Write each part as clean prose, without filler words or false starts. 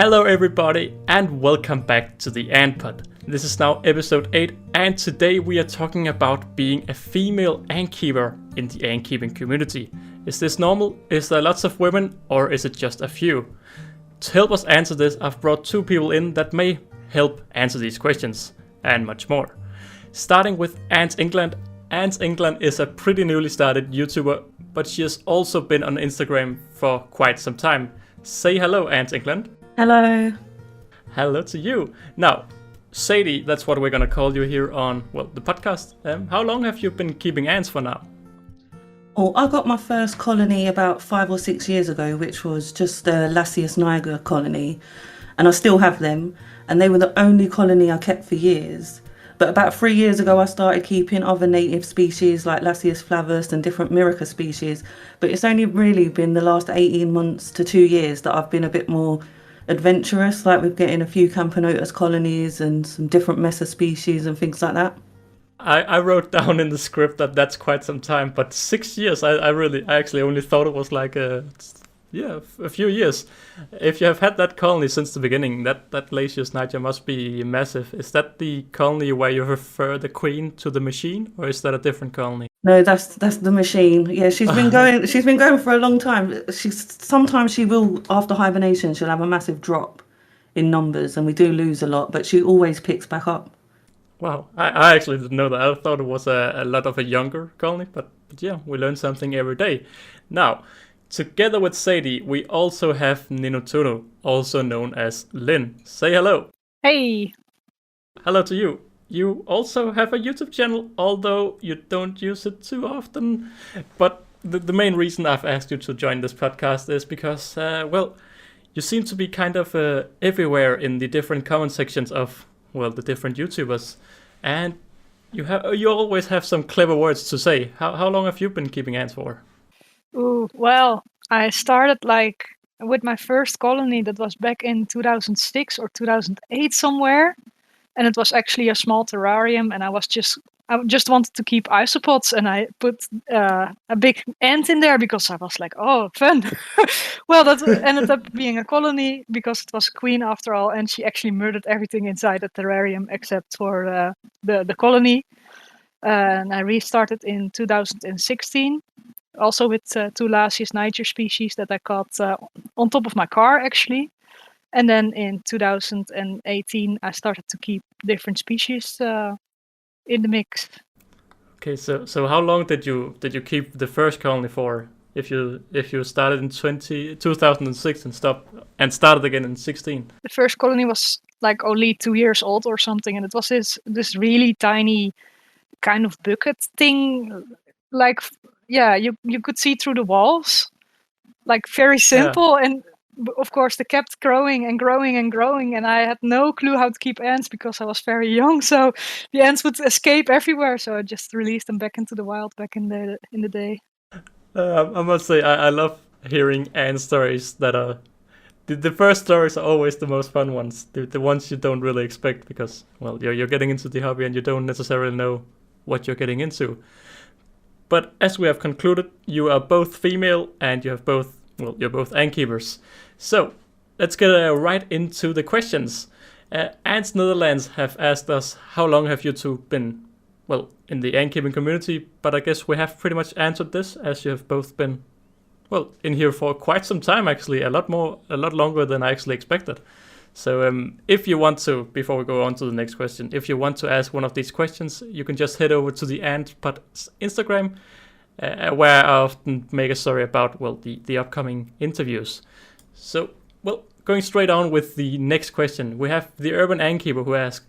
Hello everybody and welcome back to the Ant Pod. This is now episode 8 and today we are talking about being a female ant keeper in the ant keeping community. Is this normal? Is there lots of women or is it just a few? To help us answer this, I've brought two people in that may help answer these questions and much more. Starting with Ants England. Ants England is a pretty newly started YouTuber, but she has also been on Instagram for quite some time. Say hello, Ants England. Hello. Hello to you. Now, Sadie, that's what we're gonna call you here on, the podcast. How long have you been keeping ants for now? Oh, I got my first colony about 5 or 6 years ago, which was just the Lasius niger colony, and I still have them, and they were the only colony I kept for years. But about 3 years ago, I started keeping other native species like Lasius flavus and different Miraca species, but it's only really been the last 18 months to 2 years that I've been a bit more adventurous, like with getting a few Camponotus colonies and some different Mesa species and things like that. I wrote down in the script that that's quite some time, but 6 years, I actually only thought it was like a few years. If you have had that colony since the beginning, that Lasius niger must be massive. Is that the colony where you refer the queen to the machine, or is that a different colony? No, that's the machine. Yeah, she's been going. She's been going for a long time. Sometimes she will, after hibernation, she'll have a massive drop in numbers, and we do lose a lot. But she always picks back up. Wow, I actually didn't know that. I thought it was a lot of a younger colony, but yeah, we learn something every day. Now, together with Sadie, we also have Ninuturu, also known as Lynn. Say hello. Hey. Hello to you. You also have a YouTube channel, although you don't use it too often. But the main reason I've asked you to join this podcast is because, you seem to be kind of everywhere in the different comment sections of, the different YouTubers. And you always have some clever words to say. How long have you been keeping ants for? Ooh, well, I started with my first colony that was back in 2006 or 2008 somewhere. And it was actually a small terrarium, and I just wanted to keep isopods, and I put a big ant in there because I was like, oh, fun. Well, that ended up being a colony because it was a queen after all, and she actually murdered everything inside the terrarium except for the colony. And I restarted in 2016, also with two Lasius niger species that I caught on top of my car, actually. And then in 2018, I started to keep different species in the mix. Okay, so how long did you keep the first colony for? If you started in 2006 and started again in 16. The first colony was like only 2 years old or something, and it was this really tiny kind of bucket thing. Like, yeah, you could see through the walls, like very simple. Yeah. And of course, they kept growing and growing and growing, and I had no clue how to keep ants because I was very young. So the ants would escape everywhere. So I just released them back into the wild back in the day. I must say, I love hearing ant stories that are the first stories are always the most fun ones. The ones you don't really expect because you're getting into the hobby and you don't necessarily know what you're getting into. But as we have concluded, you are both female and you're both ant keepers. So let's get right into the questions. Ants Netherlands have asked us, how long have you two been, in the ant keeping community? But I guess we have pretty much answered this, as you have both been, in here for quite some time, actually, a lot longer than I actually expected. So if you want to, before we go on to the next question, if you want to ask one of these questions, you can just head over to the Ant Pod Instagram, where I often make a story about, the upcoming interviews. So, going straight on with the next question, we have the urban ant keeper who asks,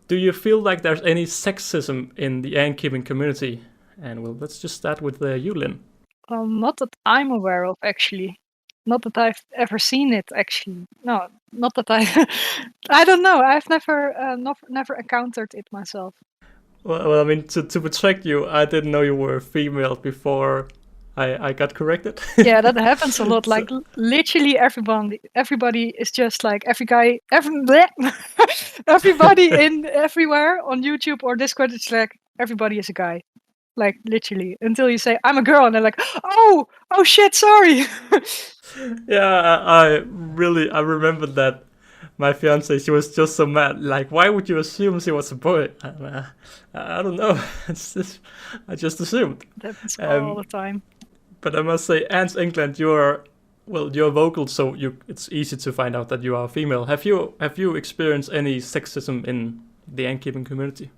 do you feel like there's any sexism in the ant keeping community? And let's just start with you, Lynn. Not that I'm aware of, actually. Not that I've ever seen it, actually. No, not that I don't know. I've never encountered it myself. Well, I mean, to protect you, I didn't know you were a female before I got corrected. Yeah, that happens a lot. Like literally everybody is just like everybody in everywhere on YouTube or Discord. It's like everybody is a guy. Like literally until you say I'm a girl and they're like, oh shit, sorry. Yeah, I remember that my fiance, she was just so mad. Like, why would you assume she was a boy? I don't know. I just assumed. That happens all the time. But I must say, Ants England, you're vocal, so it's easy to find out that you are female. Have you experienced any sexism in the ant keeping community?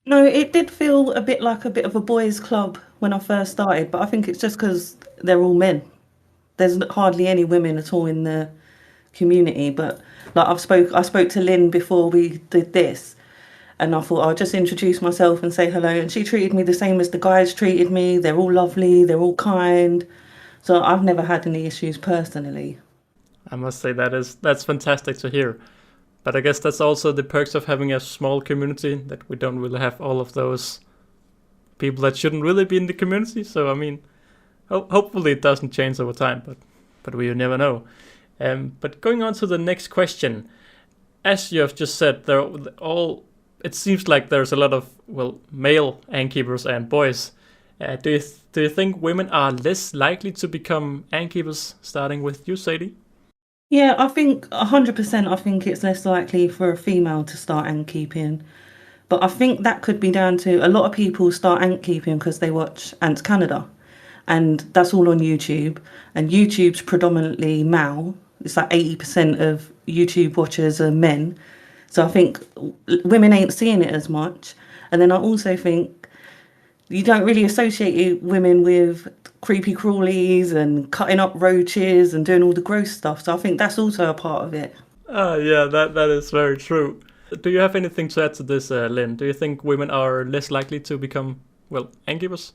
No, it did feel a bit like a bit of a boys' club when I first started, but I think it's just because they're all men. There's hardly any women at all in the community. But like I spoke to Lynn before we did this, and I thought I'll just introduce myself and say hello. And she treated me the same as the guys treated me. They're all lovely. They're all kind. So I've never had any issues personally. I must say that's fantastic to hear. But I guess that's also the perks of having a small community, that we don't really have all of those people that shouldn't really be in the community. So I mean, hopefully it doesn't change over time, but we never know. But going on to the next question, as you have just said, it seems like there's a lot of male ant keepers and boys. Do you think women are less likely to become ant keepers? Starting with you, Sadie. Yeah, I think 100%. I think it's less likely for a female to start ant keeping. But I think that could be down to a lot of people start ant keeping because they watch Ants Canada. And that's all on YouTube. And YouTube's predominantly male. It's like 80% of YouTube watchers are men. So I think women ain't seeing it as much. And then I also think you don't really associate women with creepy crawlies and cutting up roaches and doing all the gross stuff. So I think that's also a part of it. Yeah, that is very true. Do you have anything to add to this, Lynn? Do you think women are less likely to become, ant keepers?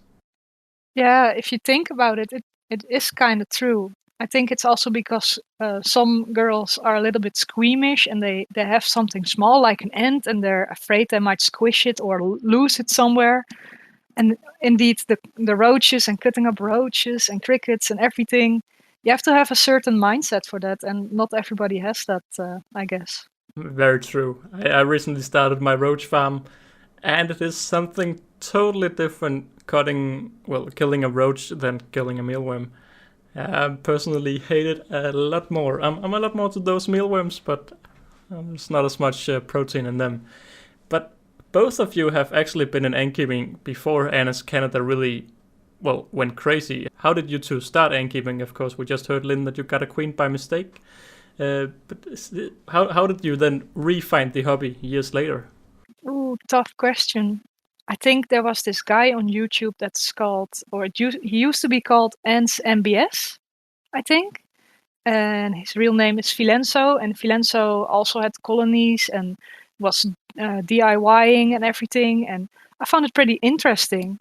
Yeah, if you think about it, it is kind of true. I think it's also because some girls are a little bit squeamish and they have something small like an ant and they're afraid they might squish it or lose it somewhere. And indeed, the roaches and cutting up roaches and crickets and everything, you have to have a certain mindset for that, and not everybody has that, I guess. Very true. I recently started my roach farm, and it is something totally different killing a roach than killing a mealworm. I personally hate it a lot more. I'm a lot more to those mealworms, but there's not as much protein in them. But both of you have actually been in ant keeping before Ants Canada really, went crazy. How did you two start ant keeping? Of course, we just heard, Lynn, that you got a queen by mistake. But how did you then re-find the hobby years later? Ooh, tough question. I think there was this guy on YouTube that's called, he used to be called Ants MBS, I think. And his real name is Filenzo. And Filenzo also had colonies and was DIYing and everything. And I found it pretty interesting.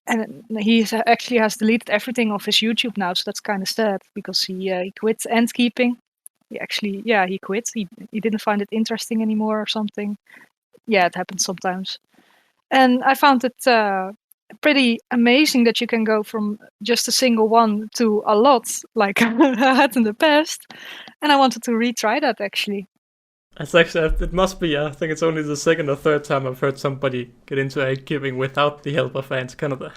And he actually has deleted everything off his YouTube now. So that's kind of sad because he quit ant keeping. He quit. He didn't find it interesting anymore or something. Yeah, it happens sometimes. And I found it pretty amazing that you can go from just a single one to a lot, like I had in the past. And I wanted to retry that, actually. It's actually, it must be, I think it's only the second or third time I've heard somebody get into ant keeping without the help of Ants Canada.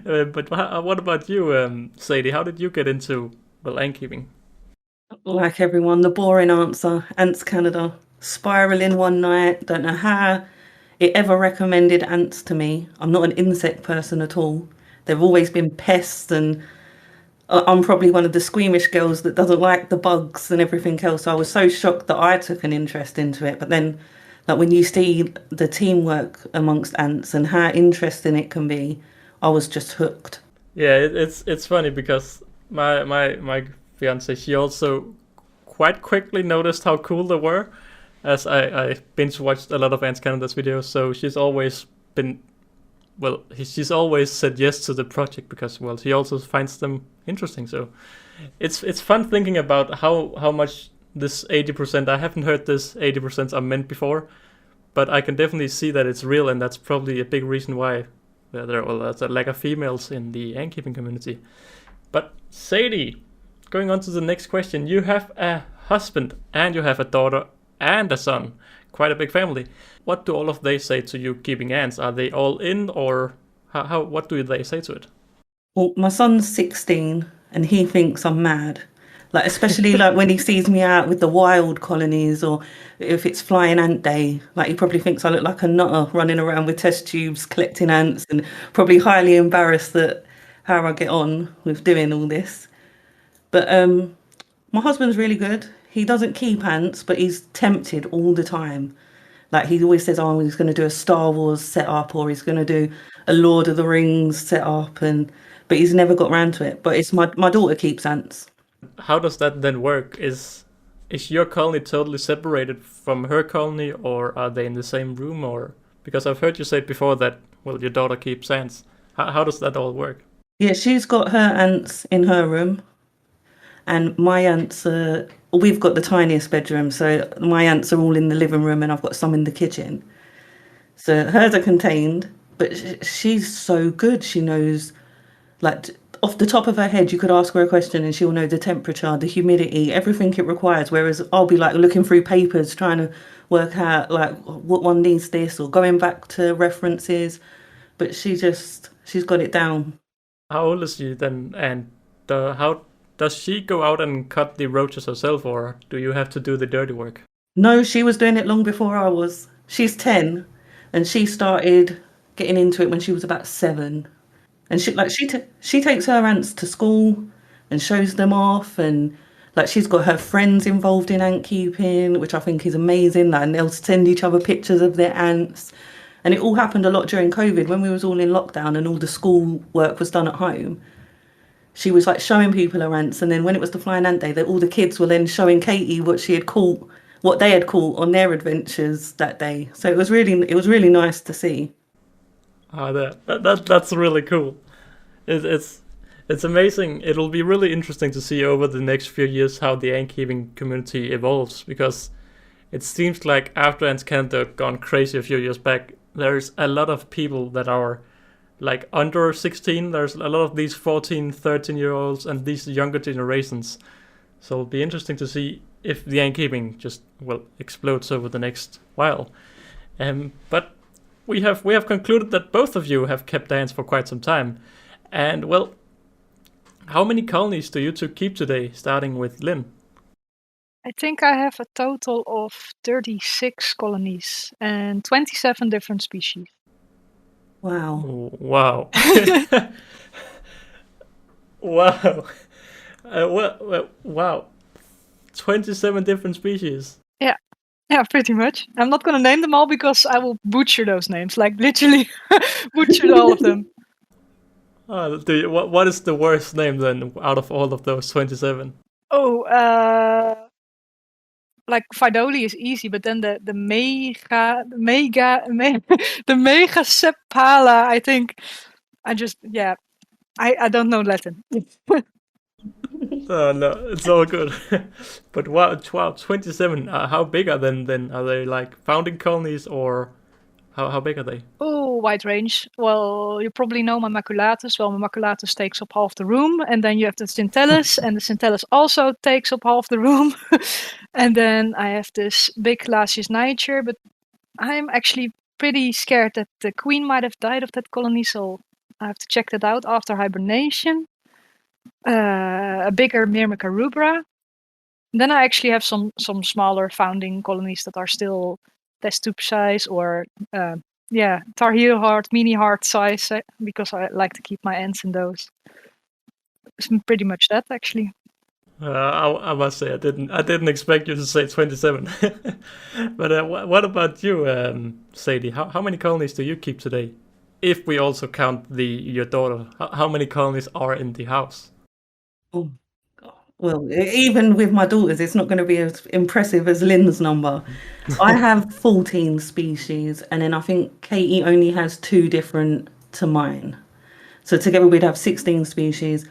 But what about you, Sadie? How did you get into, ant keeping? Like everyone, the boring answer, Ants Canada. Spiraling one night, don't know how it ever recommended ants to me. I'm not an insect person at all. They've always been pests, and I'm probably one of the squeamish girls that doesn't like the bugs and everything else. I was so shocked that I took an interest into it. But then, like, when you see the teamwork amongst ants and how interesting it can be, I was just hooked. Yeah, it's funny because my fiance, she also quite quickly noticed how cool they were, as I binge watched a lot of Ants Canada's videos. So she's always been, she's always said yes to the project because, she also finds them interesting. So it's fun thinking about how much this 80%, I haven't heard this 80% are meant before, but I can definitely see that it's real, and that's probably a big reason why there's a lack of females in the ant keeping community. But Sadie, going on to the next question, you have a husband and you have a daughter and a son, quite a big family. What do all of they say to you keeping ants? Are they all in, or what do they say to it? Well, my son's 16 and he thinks I'm mad. Like especially like when he sees me out with the wild colonies or if it's flying ant day, like he probably thinks I look like a nutter running around with test tubes collecting ants and probably highly embarrassed at how I get on with doing all this. But my husband's really good. He doesn't keep ants, but he's tempted all the time. Like he always says, "Oh, he's going to do a Star Wars setup, or he's going to do a Lord of the Rings setup," and but he's never got round to it. But it's my daughter keeps ants. How does that then work? Is your colony totally separated from her colony, or are they in the same room? Or because I've heard you say before that well, your daughter keeps ants. How does that all work? Yeah, she's got her ants in her room, and my ants are. We've got the tiniest bedroom, so my ants are all in the living room, and I've got some in the kitchen. So hers are contained, but she's so good. She knows, like, off the top of her head, you could ask her a question and she'll know the temperature, the humidity, everything it requires. Whereas I'll be like looking through papers, trying to work out like what one needs this or going back to references. But she's got it down. How old is she then? And how does she go out and cut the roaches herself, or do you have to do the dirty work? No, she was doing it long before I was. She's 10 and she started getting into it when she was about 7. And she takes her ants to school and shows them off, and like she's got her friends involved in ant keeping, which I think is amazing. Like, and they'll send each other pictures of their ants. And it all happened a lot during COVID when we was all in lockdown and all the school work was done at home. She was like showing people her ants, and then when it was the flying ant day, that all the kids were then showing Katie what she had caught, what they had caught on their adventures that day. So it was really nice to see. Ah, that's really cool. It's amazing. It'll be really interesting to see over the next few years how the ant keeping community evolves, because it seems like after Ants Canada gone crazy a few years back, there's a lot of people that are like under 16. There's a lot of these 14, 13-year-olds and these younger generations. So it'll be interesting to see if the ant keeping just explodes over the next while. But we have concluded that both of you have kept ants for quite some time. And well, how many colonies do you two keep today, starting with Lynn? I think I have a total of 36 colonies and 27 different species. Wow. Oh, wow. Wow. Wow. 27 different species. Yeah, pretty much. I'm not going to name them all because I will butcher those names, like literally butcher all of them. What is the worst name then out of all of those 27? Oh, like Fidoli is easy, but then the the mega sepala, I think I don't know Latin. Oh no, it's all good. But wow, 27. How big are then? Are they like founding colonies, or how big are they? Oh, wide range. Well, you probably know my maculatus. Well, my maculatus takes up half the room, and then you have the centellus, and the centellus also takes up half the room. And then I have this big Lasius niger, but I'm actually pretty scared that the queen might have died of that colony, so I have to check that out after hibernation. A bigger Myrmica rubra. Then I actually have some smaller founding colonies that are still test tube size or Tar Heel heart, mini heart size, because I like to keep my ants in those. It's pretty much that actually. I must say I didn't expect you to say 27. But what about you, Sadie? How many colonies do you keep today? If we also count your daughter, how many colonies are in the house? Oh, well, even with my daughters, it's not going to be as impressive as Lynn's number. I have 14 species, and then I think Katie only has 2 different to mine. So together we'd have 16 species,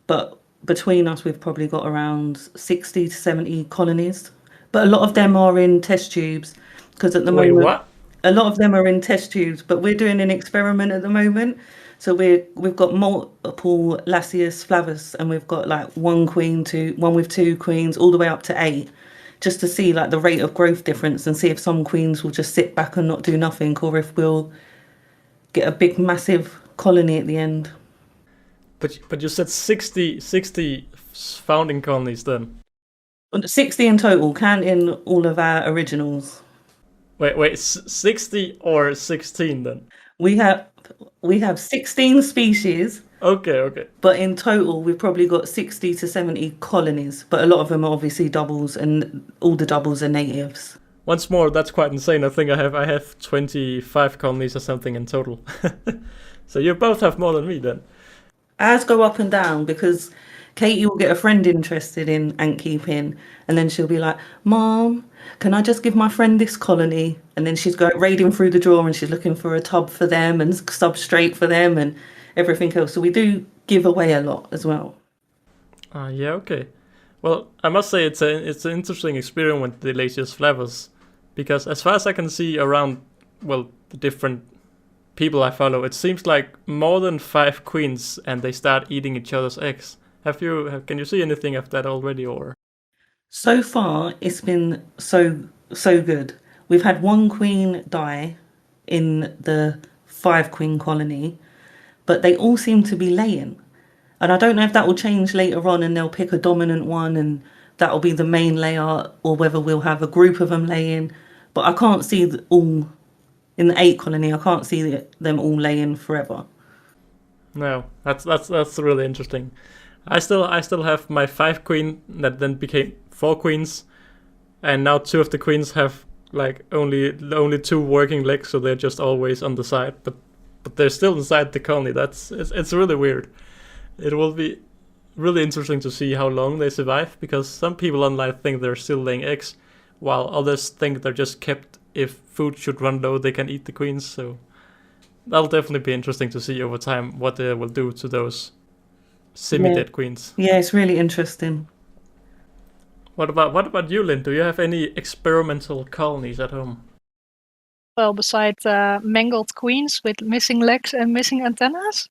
but between us we've probably got around 60 to 70 colonies. But a lot of them are in test tubes, because at the moment... What? A lot of them are in test tubes, but we're doing an experiment at the moment. So we've got multiple Lasius flavus, and we've got like one with 2 queens, all the way up to 8, just to see like the rate of growth difference and see if some queens will just sit back and not do nothing, or if we'll get a big massive colony at the end. But you said 60 founding colonies then. 60 in total, counting all of our originals. Wait, 60 or 16 then? We have 16 species, Okay. but in total we've probably got 60 to 70 colonies. But a lot of them are obviously doubles, and all the doubles are natives. Once more, that's quite insane. I think I have 25 colonies or something in total. So you both have more than me then. Ours go up and down because Katie will get a friend interested in ant keeping, and then she'll be like, "Mom, can I just give my friend this colony?" And then she's going raiding through the drawer and she's looking for a tub for them and substrate for them and everything else. So we do give away a lot as well. Yeah, okay. Well, I must say it's an interesting experience with the delicious flavors, because as far as I can see around, well, the different people I follow, it seems like more than 5 queens and they start eating each other's eggs. Can you see anything of that already, or? So far, it's been so good. We've had one queen die in the 5 queen colony, but they all seem to be laying. And I don't know if that will change later on and they'll pick a dominant one and that'll be the main layer, or whether we'll have a group of them laying. But I can't see all in the 8 colony. I can't see them all laying forever. No, that's really interesting. I still have my 5 queen that then became 4 queens, and now 2 of the queens have like only 2 working legs, so they're just always on the side. But they're still inside the colony. It's really weird. It will be really interesting to see how long they survive, because some people online think they're still laying eggs, while others think they're just kept. If food should run low, they can eat the queens. So that'll definitely be interesting to see over time what they will do to those semi-dead queens. Yeah, it's really interesting. What about you, Lynn? Do you have any experimental colonies at home? Well, besides mangled queens with missing legs and missing antennas.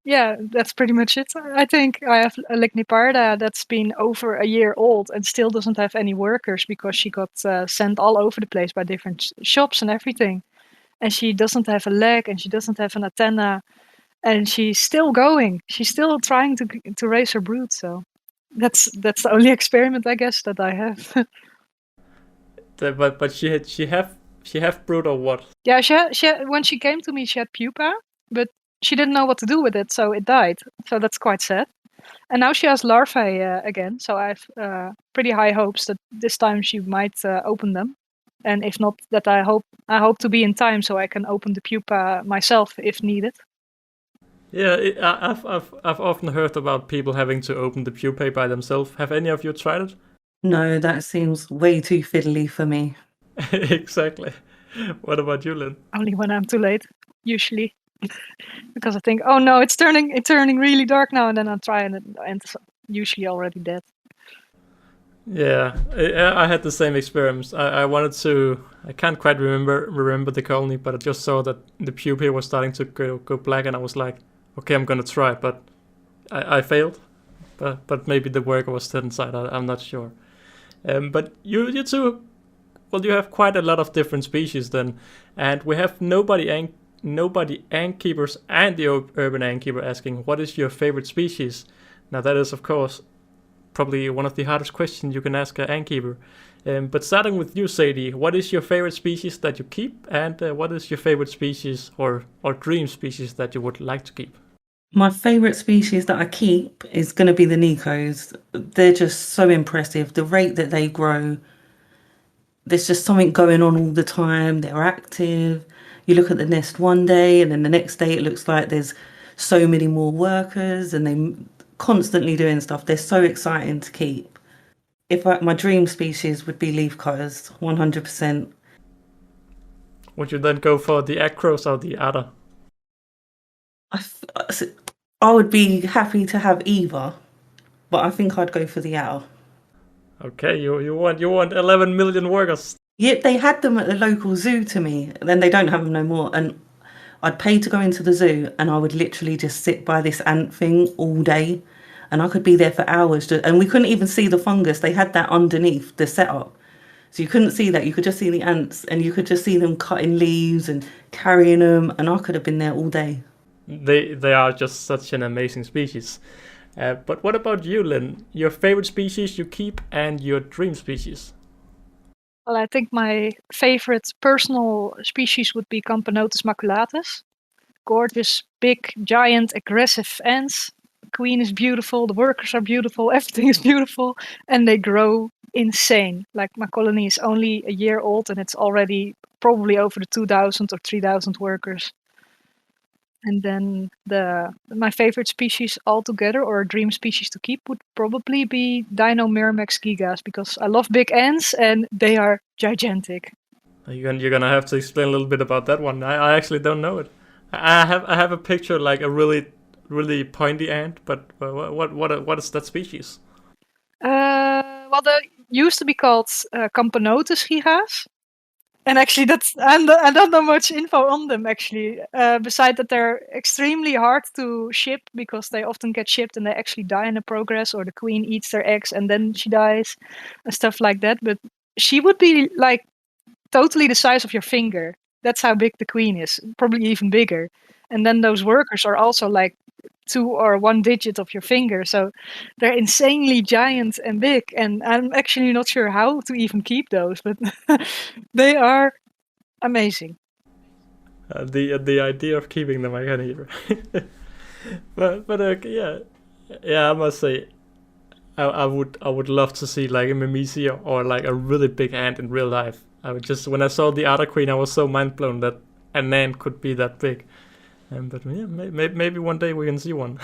Yeah, that's pretty much it. I think I have a Ligniparda that's been over a year old and still doesn't have any workers because she got sent all over the place by different shops and everything. And she doesn't have a leg and she doesn't have an antenna, and she's still going. She's still trying to raise her brood. So that's the only experiment, I guess, that I have. But she have brood or what? Yeah, she had, when she came to me, she had pupa, but she didn't know what to do with it, so it died. So that's quite sad. And now she has larvae again, so I have pretty high hopes that this time she might open them. And if not, that I hope to be in time so I can open the pupa myself if needed. Yeah, I've often heard about people having to open the pupae by themselves. Have any of you tried it? No, that seems way too fiddly for me. Exactly. What about you, Lynn? Only when I'm too late, usually. Because I think, oh no, it's turning really dark now, and then I try and it's usually already dead. Yeah, I had the same experience. I wanted to. I can't quite remember the colony, but I just saw that the pupae was starting to go black, and I was like, okay, I'm gonna try, but I failed. But maybe the worker was still inside. I'm not sure. But you two, well, you have quite a lot of different species then, and we have nobody ant keepers and the urban ant keeper asking, what is your favorite species? Now that is of course probably one of the hardest questions you can ask an ant keeper. But starting with you, Sadie, what is your favorite species that you keep, and what is your favorite species or dream species that you would like to keep? My favourite species that I keep is going to be the Nicos. They're just so impressive. The rate that they grow, there's just something going on all the time. They're active. You look at the nest one day and then the next day it looks like there's so many more workers and they're constantly doing stuff. They're so exciting to keep. My dream species would be leaf cutters, 100%. Would you then go for the acros or the adder? I would be happy to have either, but I think I'd go for the owl. Okay, you want 11 million workers. Yep, they had them at the local zoo to me, then they don't have them no more. And I'd pay to go into the zoo and I would literally just sit by this ant thing all day, and I could be there for hours. And we couldn't even see the fungus. They had that underneath the setup. So you couldn't see that. You could just see the ants, and you could just see them cutting leaves and carrying them, and I could have been there all day. they are just such an amazing species. But what about you, Lynn? Your favorite species you keep and your dream species? Well, I think my favorite personal species would be Camponotus maculatus. Gorgeous, big, giant, aggressive ants. The queen is beautiful, the workers are beautiful, everything is beautiful, and they grow insane. Like my colony is only a year old and it's already probably over the 2,000 or 3,000 workers. And then my favorite species altogether, or a dream species to keep, would probably be Dinomyrmex gigas, because I love big ants and they are gigantic. You're gonna have to explain a little bit about that one. I actually don't know it. I have a picture like a really pointy ant, but what is that species? Well, they used to be called Camponotus gigas. And actually, I don't know much info on them, actually. Besides that, they're extremely hard to ship because they often get shipped and they actually die in the progress, or the queen eats their eggs and then she dies and stuff like that. But she would be like totally the size of your finger. That's how big the queen is, probably even bigger. And then those workers are also like 2 or 1 digit of your finger. So they're insanely giant and big. And I'm actually not sure how to even keep those, but they are amazing. The idea of keeping them I can hear. but yeah, I must say, I would love to see like a Mimisia or like a really big ant in real life. When I saw the otter queen, I was so mind blown that an ant could be that big. But yeah, maybe one day we can see one.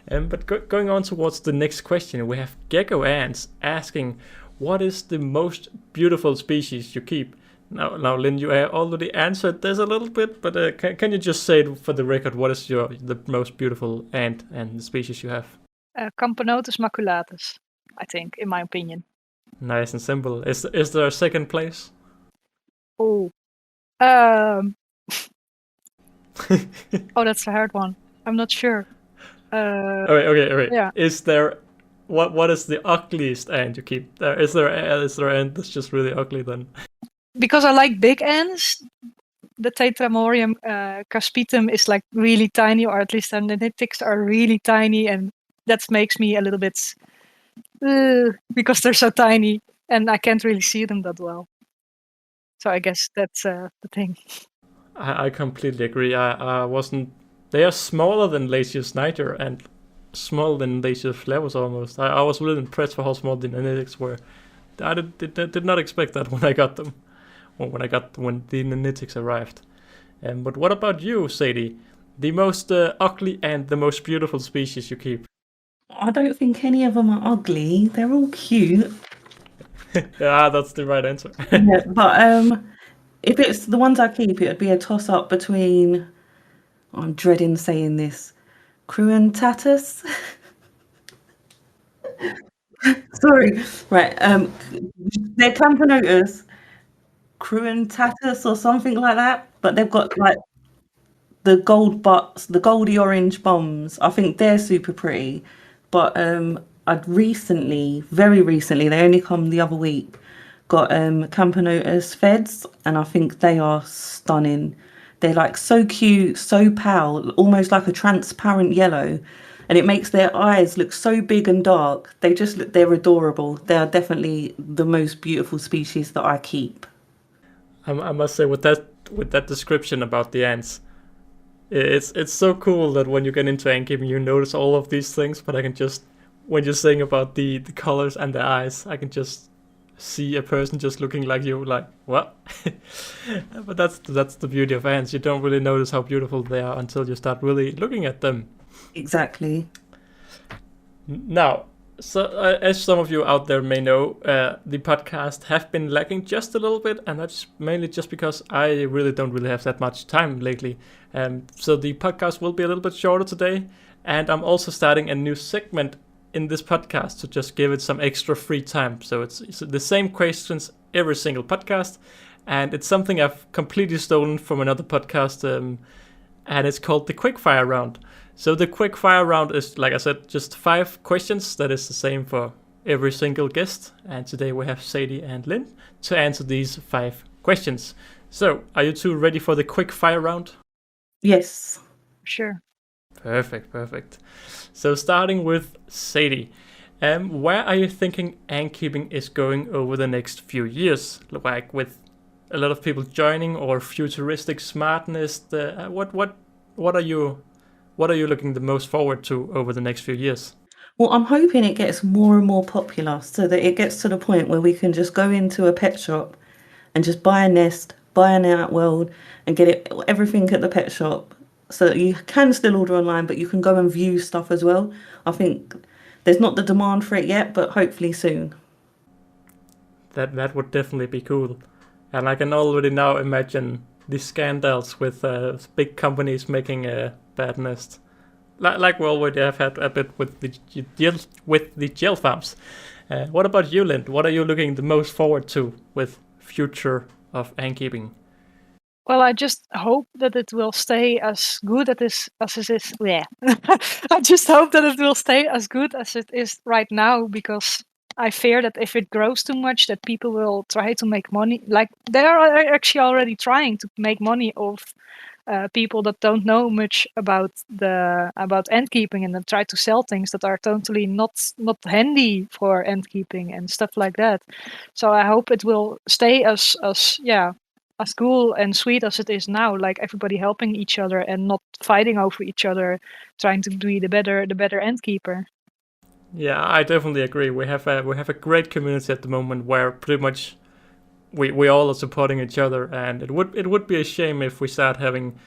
But going on towards the next question, we have Gecko Ants asking, what is the most beautiful species you keep? Now, Lynn, you already answered this a little bit, but can you just say it for the record, what is the most beautiful ant and the species you have? Camponotus maculatus, I think, in my opinion. Nice and simple. Is there a second place? Oh, oh, that's a hard one. I'm not sure. Okay. Yeah. Is there what is the ugliest ant you keep? Is there an ant that's just really ugly then? Because I like big ants, the Tetramorium caspitum is like really tiny, or at least the Ninuturu are really tiny, and that makes me a little bit because they're so tiny and I can't really see them that well. So I guess that's the thing. I completely agree. I wasn't. They are smaller than Lasius niger and smaller than Lasius flavus almost. I was really impressed for how small the Ninuturu were. I did not expect that when I got them. When the Ninuturu arrived. But what about you, Sadie? The most ugly and the most beautiful species you keep? I don't think any of them are ugly. They're all cute. Yeah, that's the right answer. Yeah, but if it's the ones I keep, it would be a toss up between. I'm dreading saying this. Cruentatus. Sorry. Right. They're Camponotus. Cruentatus or something like that. But they've got like the gold butts, the goldy orange bombs. I think they're super pretty. But I'd very recently, they only come the other week, got Camponotus feds, and I think they are stunning. They're like so cute, so pale, almost like a transparent yellow, and it makes their eyes look so big and dark. They're adorable. They are definitely the most beautiful species that I keep. I must say, with that description about the ants, it's so cool that when you get into ant keeping, you notice all of these things. But I can just, when you're saying about the colors and the eyes, I can just see a person just looking like you, like what? But that's the beauty of ants. You don't really notice how beautiful they are until you start really looking at them. Exactly. Now, so as some of you out there may know, the podcast have been lagging just a little bit, and that's mainly just because I really don't have that much time lately. So the podcast will be a little bit shorter today, and I'm also starting a new segment in this podcast to just give it some extra free time. So it's the same questions every single podcast, and it's something I've completely stolen from another podcast, and it's called the Quickfire Round. So the Quickfire Round is, like I said, just 5 questions. That is the same for every single guest, and today we have Sadie and Lynn to answer these 5 questions. So, are you two ready for the Quickfire Round? Yes. sure. Perfect. So starting with Sadie, where are you thinking ant keeping is going over the next few years? Like with a lot of people joining or futuristic smartness, what are you looking the most forward to over the next few years? Well, I'm hoping it gets more and more popular so that it gets to the point where we can just go into a pet shop and just buy a nest, buy an outworld, and get it everything at the pet shop. So that you can still order online, but you can go and view stuff as well. I think there's not the demand for it yet, but hopefully soon. That would definitely be cool, and I can already now imagine the scandals with big companies making a bad nest, like we already have had a bit with the gel farms. What about you, Lind? What are you looking the most forward to with future of ant keeping? Well, I just hope that it will stay as good as it is. Yeah. I just hope that it will stay as good as it is right now, because I fear that if it grows too much, that people will try to make money. Like they are actually already trying to make money off people that don't know much about ant keeping, and then try to sell things that are totally not handy for ant keeping and stuff like that. So I hope it will stay as cool and sweet as it is now, like everybody helping each other and not fighting over each other, trying to be the better ant keeper. Yeah, I definitely agree. We have a great community at the moment where pretty much we all are supporting each other, and it would be a shame if we start having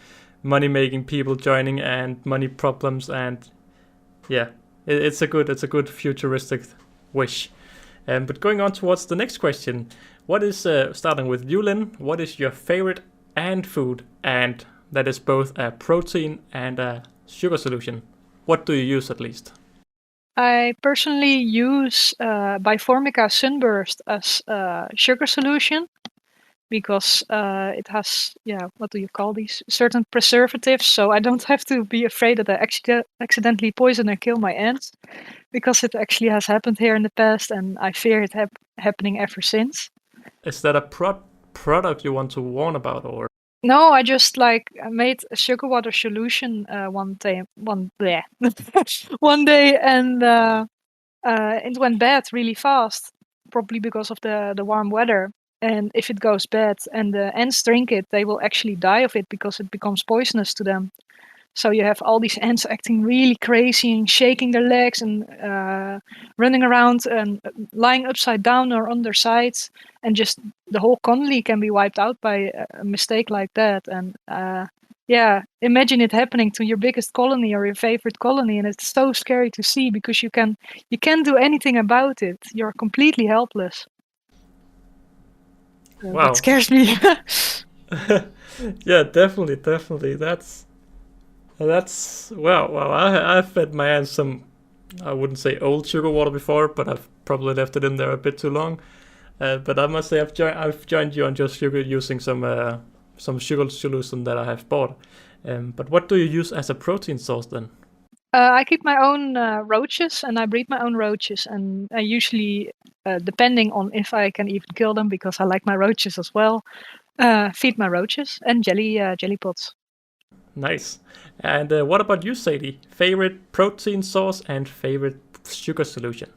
money making people joining and money problems, and yeah, it's a good futuristic wish. But going on towards the next question, what is starting with you, Lynn? What is your favorite ant food, and that is both a protein and a sugar solution? What do you use at least? I personally use Biformica Sunburst as a sugar solution, because it has, what do you call these? Certain preservatives, so I don't have to be afraid that I accidentally poison or kill my ants, because it actually has happened here in the past, and I fear it happening ever since. Is that a product you want to warn about, or? No, I just I made a sugar water solution one day, one day, and it went bad really fast, probably because of the warm weather. And if it goes bad and the ants drink it, they will actually die of it because it becomes poisonous to them. So you have all these ants acting really crazy and shaking their legs and running around and lying upside down or on their sides, and just the whole colony can be wiped out by a mistake like that. And imagine it happening to your biggest colony or your favorite colony, and it's so scary to see, because you can't do anything about it. You're completely helpless. Wow. That scares me. Yeah, definitely. That's wow. I've fed my ants some, I wouldn't say old sugar water before, but I've probably left it in there a bit too long. But I must say I've joined you on just sugar, using some sugar solution that I have bought. But what do you use as a protein source then? I keep my own roaches, and I breed my own roaches, and I usually, depending on if I can even kill them, because I like my roaches as well, feed my roaches and jelly pots. Nice. And what about you, Sadie? Favorite protein source and favorite sugar solution?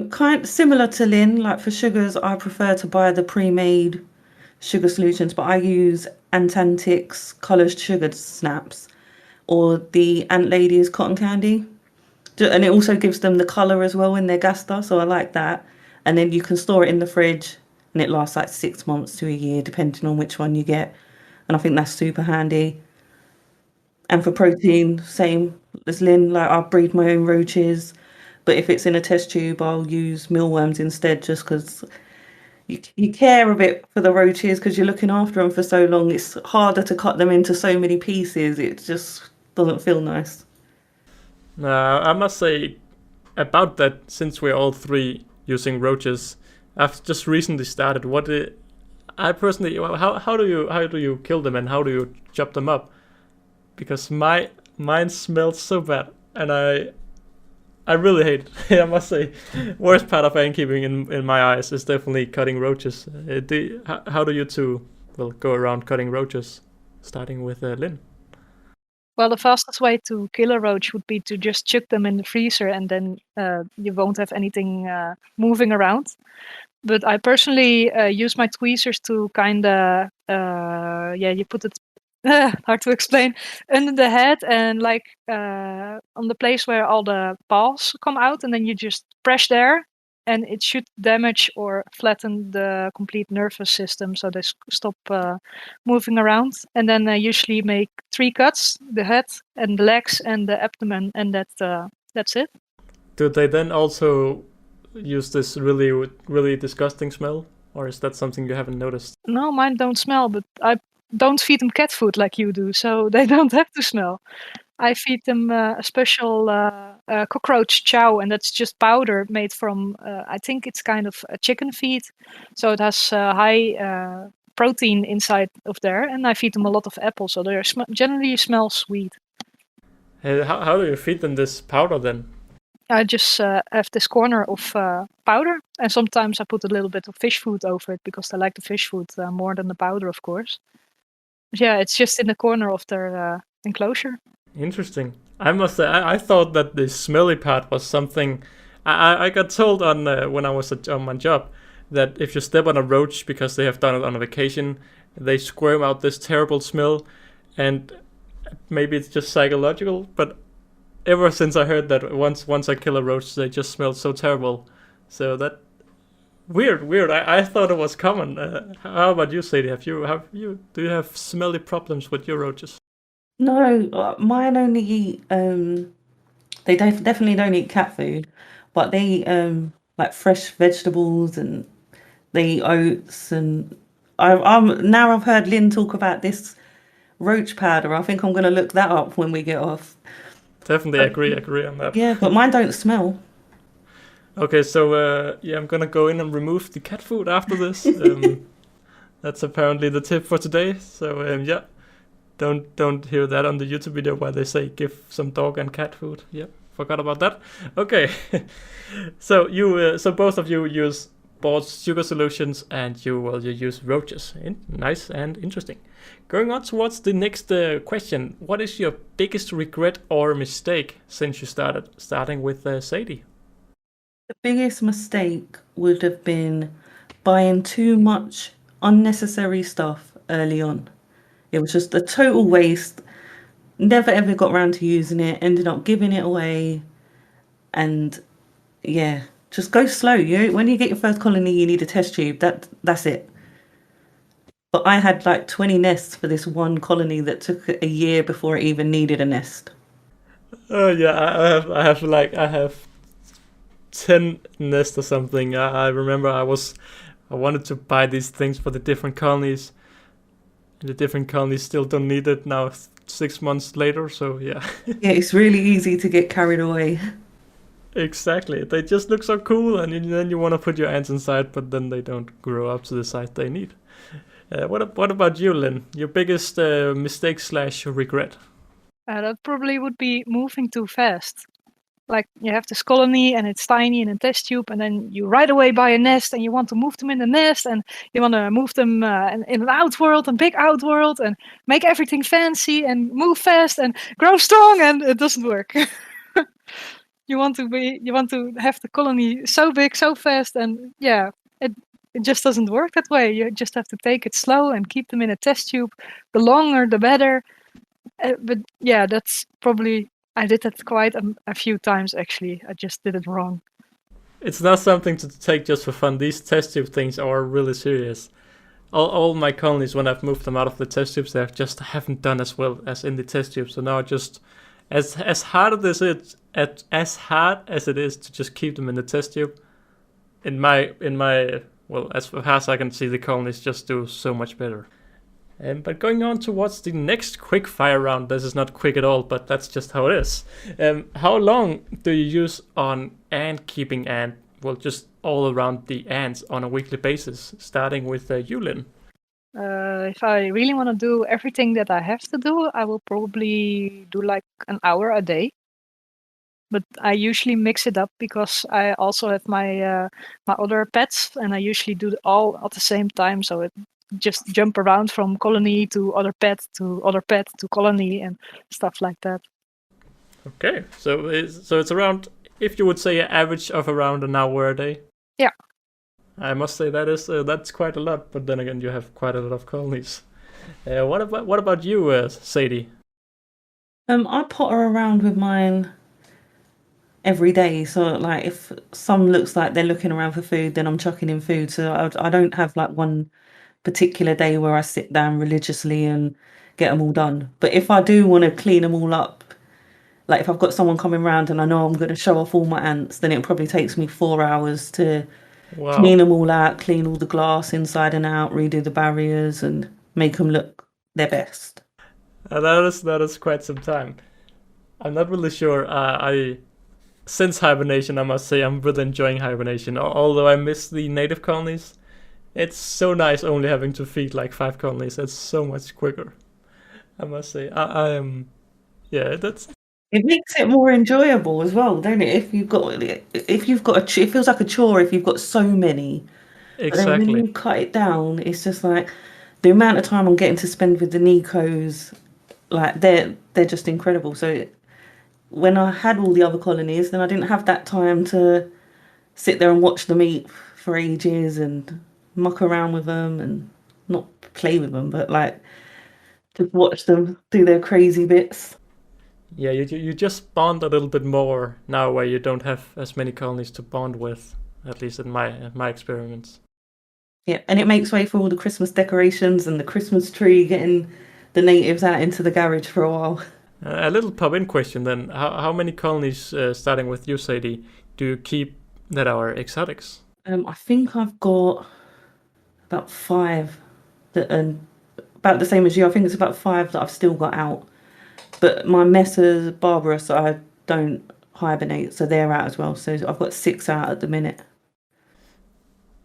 Kind similar to Lynn, like for sugars, I prefer to buy the pre-made sugar solutions, but I use Antantix coloured sugar snaps or the Ant Ladies cotton candy. And it also gives them the colour as well in their gaster, so I like that. And then you can store it in the fridge and it lasts like 6 months to a year, depending on which one you get. And I think that's super handy. And for protein, same as Lynn, like I'll breed my own roaches. But if it's in a test tube, I'll use mealworms instead, just because you care a bit for the roaches because you're looking after them for so long. It's harder to cut them into so many pieces. It just doesn't feel nice. I must say about that, since we're all three using roaches, I've just recently started. I personally, how do you kill them, and how do you chop them up? Because mine smells so bad, and I really hate it. I must say, worst part of ant keeping in my eyes is definitely cutting roaches. How do you two go around cutting roaches? Starting with Lynn. Well, the fastest way to kill a roach would be to just chuck them in the freezer, and then you won't have anything moving around. But I personally use my tweezers to kind of, you put it, hard to explain, under the head and like on the place where all the paws come out, and then you just press there, and it should damage or flatten the complete nervous system, so they stop moving around. And then I usually make 3 cuts: the head and the legs and the abdomen, and that's it. Do they then also use this really, really disgusting smell? Or is that something you haven't noticed? No, mine don't smell, but I don't feed them cat food like you do, so they don't have to smell. I feed them a special cockroach chow, and that's just powder made from, I think it's kind of a chicken feed. So it has high protein inside of there, and I feed them a lot of apples, so they generally smell sweet. How do you feed them this powder then? I just have this corner of powder, and sometimes I put a little bit of fish food over it because they like the fish food more than the powder, of course. But yeah, it's just in the corner of their enclosure. Interesting. I must say, I thought that the smelly part was something. I got told on when I was on my job that if you step on a roach because they have done it on a vacation, they squirm out this terrible smell, and maybe it's just psychological, but ever since I heard that once I kill a roach, they just smell so terrible. So that weird. I thought it was common. How about you, Sadie? Do you have smelly problems with your roaches? No, mine only eat. They definitely don't eat cat food, but they eat like fresh vegetables, and they eat oats. And now I've heard Lynn talk about this roach powder. I think I'm going to look that up when we get off. Definitely agree on that. Yeah, but mine don't smell. Okay, so I'm gonna go in and remove the cat food after this. That's apparently the tip for today. So don't hear that on the YouTube video where they say give some dog and cat food. Yeah, forgot about that. Okay, so so both of you use bought sugar solutions, and you use roaches. Nice and interesting. Going on towards the next question, what is your biggest regret or mistake since you starting with Sadie? The biggest mistake would have been buying too much unnecessary stuff early on. It was just a total waste. Never ever got around to using it. Ended up giving it away. And yeah, just go slow. When you get your first colony, you need a test tube. That's it. But I had like 20 nests for this one colony that took a year before it even needed a nest. Oh yeah, I have 10 nests or something. I remember I wanted to buy these things for the different colonies, and the different colonies still don't need it now 6 months later. So yeah. Yeah, it's really easy to get carried away. Exactly. They just look so cool, and then you want to put your ants inside, but then they don't grow up to the size they need. What about you, Lynn? Your biggest mistake / regret? That probably would be moving too fast. Like you have this colony and it's tiny in a test tube, and then you right away buy a nest and you want to move them in the nest, and you want to move them in an outworld and big outworld and make everything fancy and move fast and grow strong, and it doesn't work. You want to have the colony so big so fast, and yeah, it just doesn't work that way. You just have to take it slow and keep them in a test tube. The longer the better. But yeah, that's probably, I did that quite a few times actually. I just did it wrong. It's not something to take just for fun. These test tube things are really serious. All my colonies, when I've moved them out of the test tubes, they just haven't done as well as in the test tube. So now just as hard as it is to just keep them in the test tube, in my well, as far as I can see, the colonies just do so much better. But going on towards the next quick fire round, this is not quick at all, but that's just how it is. How long do you use on ant keeping just all around the ants on a weekly basis, starting with you, Lynn? If I really want to do everything that I have to do, I will probably do like an hour a day. But I usually mix it up because I also have my other pets, and I usually do it all at the same time, so it just jump around from colony to other pet to colony and stuff like that. Okay, so it's around, if you would say, an average of around an hour a day. Yeah. I must say that's quite a lot, but then again, you have quite a lot of colonies. What about you, Sadie? I potter around with mine every day. So like, if some looks like they're looking around for food, then I'm chucking in food. So I don't have like one particular day where I sit down religiously and get them all done. But if I do want to clean them all up, like if I've got someone coming around and I know I'm going to show off all my ants, then it probably takes me 4 hours to clean them all out, clean all the glass inside and out, redo the barriers, and make them look their best. That is quite some time. I'm not really sure. Since hibernation, I must say I'm really enjoying hibernation. Although I miss the native colonies, it's so nice only having to feed like 5 colonies. It's so much quicker. I must say, I am. Yeah, that's. It makes it more enjoyable as well, don't it? If you've got it feels like a chore if you've got so many. But then when you cut it down, it's just like the amount of time I'm getting to spend with the Nicos, like they're just incredible. So when I had all the other colonies, then I didn't have that time to sit there and watch them eat for ages and muck around with them and not play with them, but like just watch them do their crazy bits. Yeah, you just bond a little bit more now where you don't have as many colonies to bond with, at least in my experience. Yeah, and it makes way for all the Christmas decorations and the Christmas tree, getting the natives out into the garage for a while. A little pop-in question then. How many colonies, starting with you, Sadie, do you keep that are exotics? I think I've got about 5 that are about the same as you. I think it's about 5 that I've still got out. But my Messrs Barbarous, I don't hibernate, so they're out as well. So I've got 6 out at the minute.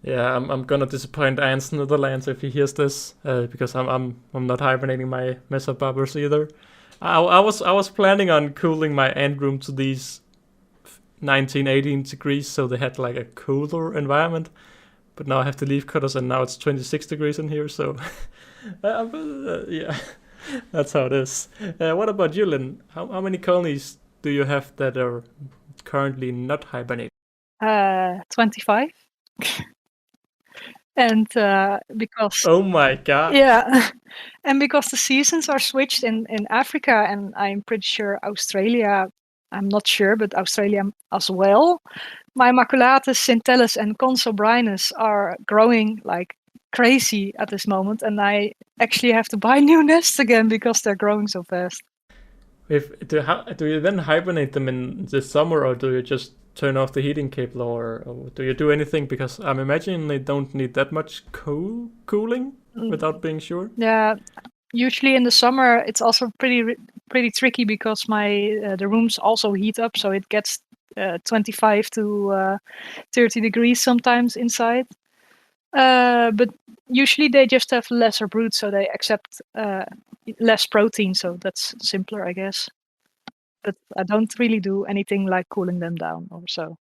Yeah, I'm gonna disappoint Ants Netherlands if he hears this, because I'm not hibernating my Messrs Barbarous either. I was planning on cooling my ant room to these 19-18 degrees, so they had like a cooler environment. But now I have to leave cutters, and now it's 26 degrees in here. So yeah. That's how it is. What about you, Lynn? How many colonies do you have that are currently not hibernating? 25. And because... Oh my god. Yeah. And because the seasons are switched in Africa, and I'm pretty sure Australia, I'm not sure, but Australia as well, my Maculatus, Centellus and Consobrinus are growing like crazy at this moment, and I actually have to buy new nests again because they're growing so fast. Do you then hibernate them in the summer, or do you just turn off the heating cable, or do you do anything? Because I'm imagining they don't need that much cooling without being sure. Yeah, usually in the summer it's also pretty tricky because the rooms also heat up, so it gets 25 to 30 degrees sometimes inside. But usually they just have lesser brood, so they accept less protein, so that's simpler, I guess. But I don't really do anything like cooling them down or so.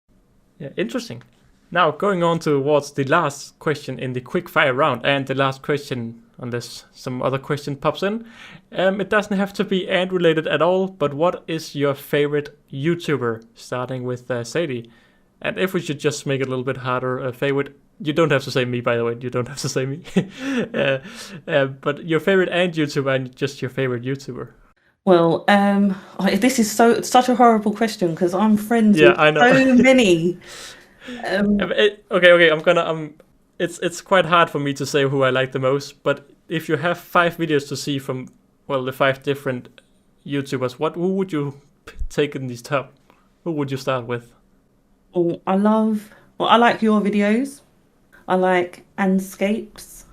Yeah, interesting. Now going on towards the last question in the quick fire round, and the last question, unless some other question pops in. It doesn't have to be ant related at all, but what is your favorite YouTuber? Starting with Sadie. And if we should just make it a little bit harder, favorite. You don't have to say me, by the way. You don't have to say me. But your favorite ant YouTuber and just your favorite YouTuber. Well, this is such a horrible question because I'm friends with so many. Okay. I'm gonna. It's quite hard for me to say who I like the most. But if you have 5 videos to see from the 5 different YouTubers, who would you take in these top? Who would you start with? Oh, I like your videos. I like Antscapes.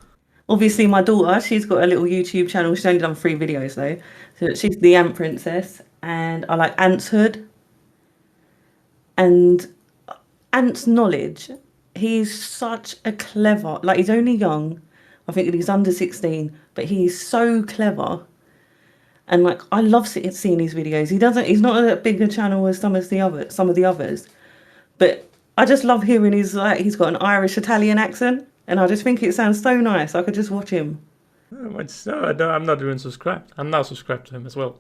Obviously, my daughter, she's got a little YouTube channel. She's only done 3 videos though. So she's the Ant Princess. And I like Antshood. And Ant's Knowledge. He's such a clever, like he's only young. I think he's under 16, but he's so clever. And like, I love seeing his videos. He's not a bigger channel as some of the others. But I just love hearing he's got an Irish Italian accent, and I just think it sounds so nice. I could just watch him. No, I'm not even subscribed. I'm now subscribed to him as well.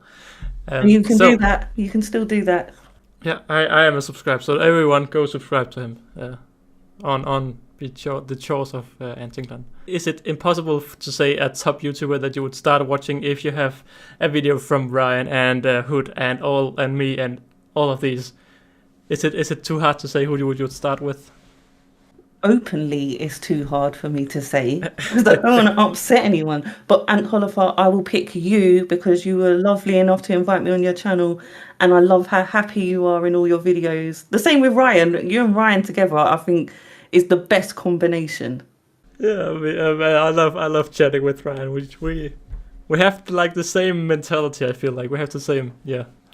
And you can do that. You can still do that. Yeah, I am a subscriber, so everyone go subscribe to him on the chores of Ants England. Is it impossible to say a top YouTuber that you would start watching if you have a video from Ryan and Hood and me and all of these? Is it too hard to say who you would start with? Openly, it's too hard for me to say because I don't want to upset anyone. But Ant Holifer, I will pick you because you were lovely enough to invite me on your channel, and I love how happy you are in all your videos. The same with Ryan. You and Ryan together, I think, is the best combination. Yeah, I love chatting with Ryan. We have like the same mentality. I feel like we have the same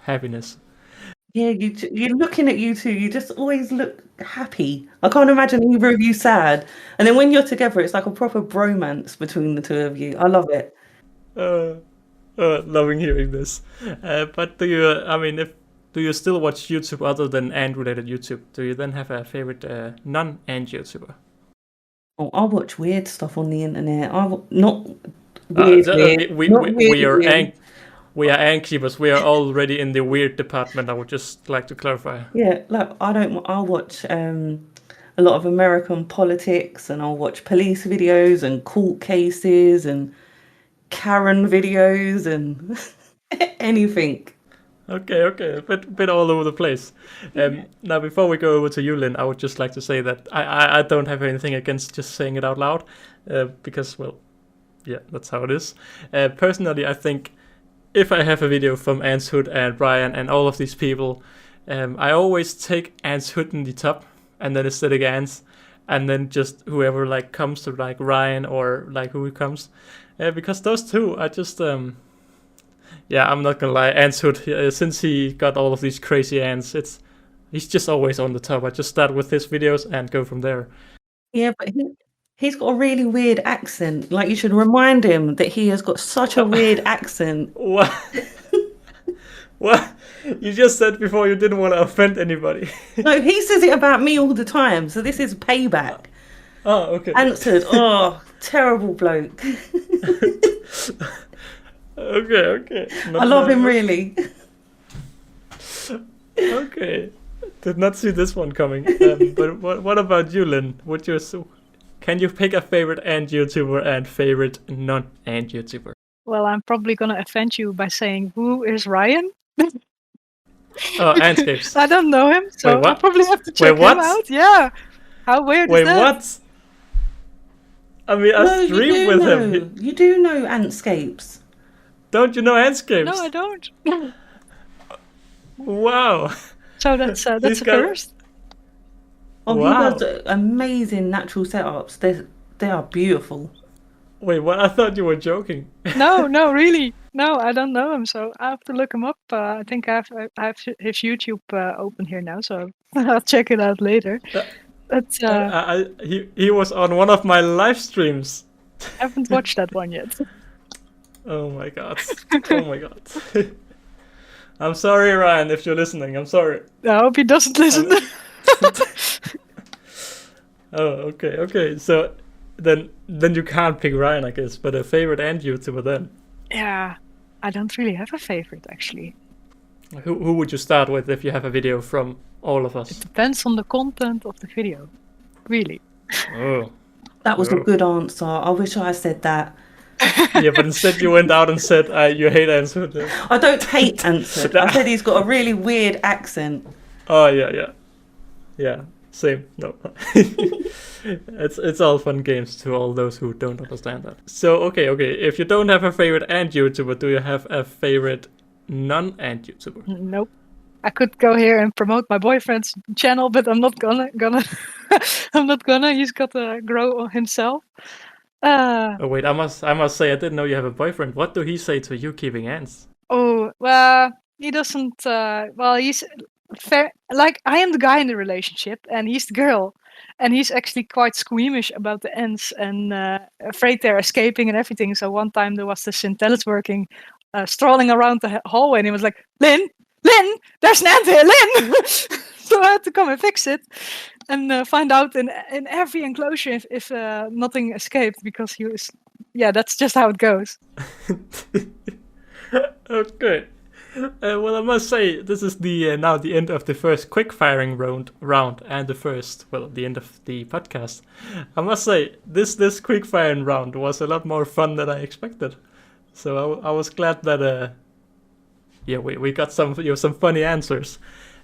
happiness. Yeah, you're looking at you two. You just always look happy. I can't imagine either of you sad. And then when you're together, it's like a proper bromance between the two of you. I love it. Loving hearing this. But do you still watch YouTube other than ant-related YouTube? Do you then have a favorite non-ant YouTuber? Oh, I watch weird stuff on the internet. Not weird. We are ant keepers. We are already in the weird department. I would just like to clarify. Yeah, like I'll watch a lot of American politics, and I'll watch police videos and court cases and Karen videos and anything. Okay, a bit all over the place. Now, before we go over to you, Lynn, I would just like to say that I don't have anything against just saying it out loud, because, well, yeah, that's how it is. Personally, I think if I have a video from Ants Hood and Brian and all of these people, I always take Ants Hood in the top, and then aesthetic Ants, and then just whoever like comes to like Ryan or like who comes, because those two are just I'm not gonna lie, Ants Hood, since he got all of these crazy ants, he's just always on the top. I just start with his videos and go from there. Yeah, but he's got a really weird accent. Like, you should remind him that he has got such a weird accent. What? What? You just said before you didn't want to offend anybody. No, he says it about me all the time, so this is payback. Oh, okay. Answered, terrible bloke. Okay. I love him, really. Okay. Did not see this one coming. But what about you, Lynn? Can you pick a favorite ant YouTuber and favorite non-ant YouTuber? Well, I'm probably going to offend you by saying, who is Ryan? Oh, Antscapes. I don't know him, so I probably have to check him out. Yeah. How weird is that? Wait, what? I mean, I stream with him. You do know Antscapes. Don't you know Antscapes? No, I don't. Wow. So that's a first. Oh, wow. He does amazing natural setups. They are beautiful. Wait, what? I thought you were joking. No, really. No, I don't know him, so I have to look him up. I think I have his YouTube open here now, so I'll check it out later. But he was on one of my live streams. I haven't watched that one yet. Oh my god. I'm sorry, Ryan, if you're listening. I'm sorry. I hope he doesn't listen. Oh, okay. So then you can't pick Ryan, I guess, but a favorite ant YouTuber then. Yeah, I don't really have a favorite, actually. Who would you start with if you have a video from all of us? It depends on the content of the video, really. Oh. That was a good answer. I wish I said that. Yeah, but instead you went out and said you hate Ants Hood. I don't hate Ants Hood. I said he's got a really weird accent. Oh, yeah. Same. No. It's all fun games to all those who don't understand that. So, okay. If you don't have a favorite ant YouTuber, do you have a favorite non-ant YouTuber? Nope. I could go here and promote my boyfriend's channel, but I'm not gonna. I'm not gonna. He's got to grow himself. Oh wait, I must say I didn't know you have a boyfriend. What do he say to you keeping ants? Oh well, he doesn't. Well, he's fair. Like, I am the guy in the relationship, and he's the girl, and he's actually quite squeamish about the ants and afraid they're escaping and everything. So one time there was this intelligence working, strolling around the hallway, and he was like, "Lynn, there's an ant here, Lynn!" So I had to come and fix it. and find out in every enclosure if nothing escaped, because he was. Yeah, that's just how it goes. Okay. Well, I must say this is the now the end of the first quick firing round and the end of the podcast. I must say this quick firing round was a lot more fun than I expected. So I was glad that we got some funny answers.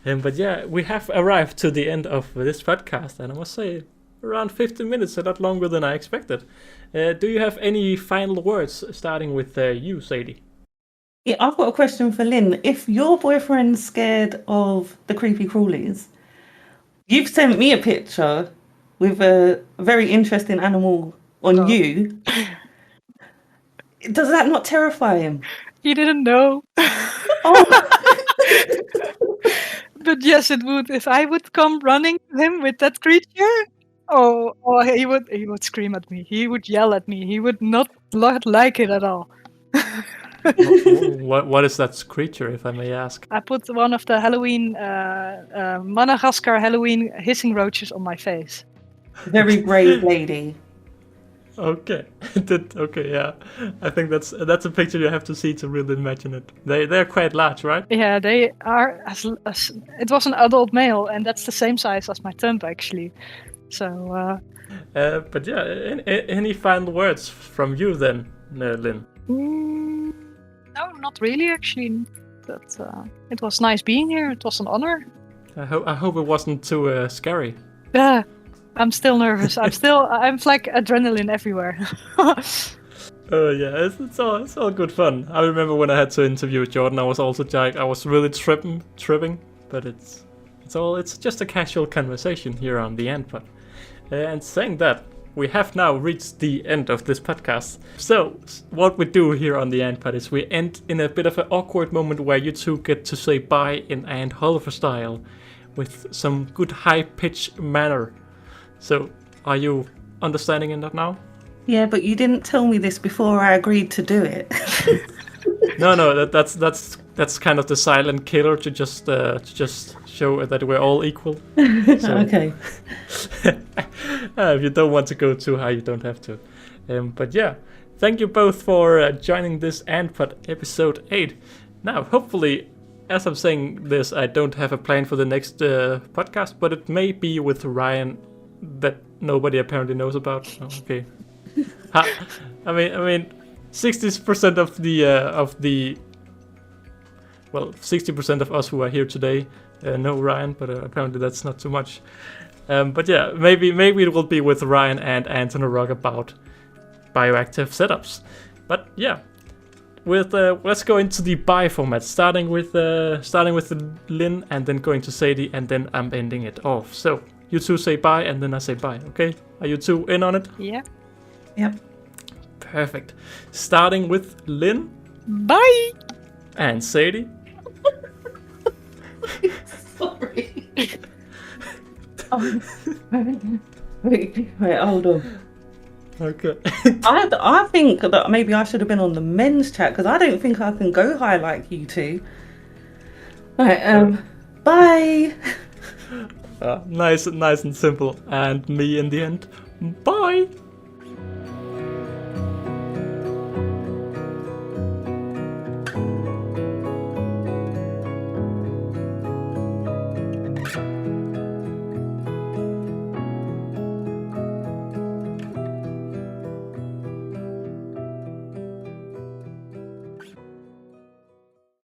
But yeah, we have arrived to the end of this podcast, and I must say around 15 minutes, a lot longer than I expected. Do you have any final words, starting with you, Sadie? Yeah, I've got a question for Lynn. If your boyfriend's scared of the creepy crawlies, you've sent me a picture with a very interesting animal on you. Does that not terrify him? He didn't know. Oh. But yes, it would. If I would come running to him with that creature, oh, he would scream at me. He would yell at me. He would not like it at all. What is that creature, if I may ask? I put one of the Halloween, Madagascar Halloween hissing roaches on my face. Very brave lady. Okay, okay, yeah. I think that's a picture you have to see to really imagine it. They're quite large, right? Yeah, they are. It was an adult male, and that's the same size as my thumb, actually. So. But yeah, any final words from you then, Lynn? No, not really, actually. But it was nice being here. It was an honor. I hope it wasn't too scary. Yeah, I'm still nervous. I'm like adrenaline everywhere. Yeah, it's all good fun. I remember when I had to interview Jordan, I was also I was really tripping, but it's just a casual conversation here on the end pod. And saying that, we have now reached the end of this podcast. So, what we do here on the Ant Pod is we end in a bit of an awkward moment where you two get to say bye in Ant Hulver style, with some good high-pitched manner. So, are you understanding in that now? Yeah, but you didn't tell me this before I agreed to do it. No, that's kind of the silent killer to just show that we're all equal. So, okay. If you don't want to go too high, you don't have to. But yeah, thank you both for joining this Antpod episode 8. Now, hopefully, as I'm saying this, I don't have a plan for the next podcast, but it may be with Ryan that nobody apparently knows about. Oh, okay. I mean, 60% of the 60% of us who are here today know Ryan, but apparently that's not too much. But yeah, maybe it will be with Ryan and Anton Rock about bioactive setups. But yeah, let's go into the bye format, starting with Lynn, and then going to Sadie, and then I'm ending it off. So you two say bye, and then I say bye. Okay? Are you two in on it? Yeah. Yep. Perfect. Starting with Lynn. Bye. And Sadie. Sorry. Wait, hold on. Okay. I think that maybe I should have been on the men's chat, because I don't think I can go high like you two. Right, bye. Nice and simple. And me in the end. Bye.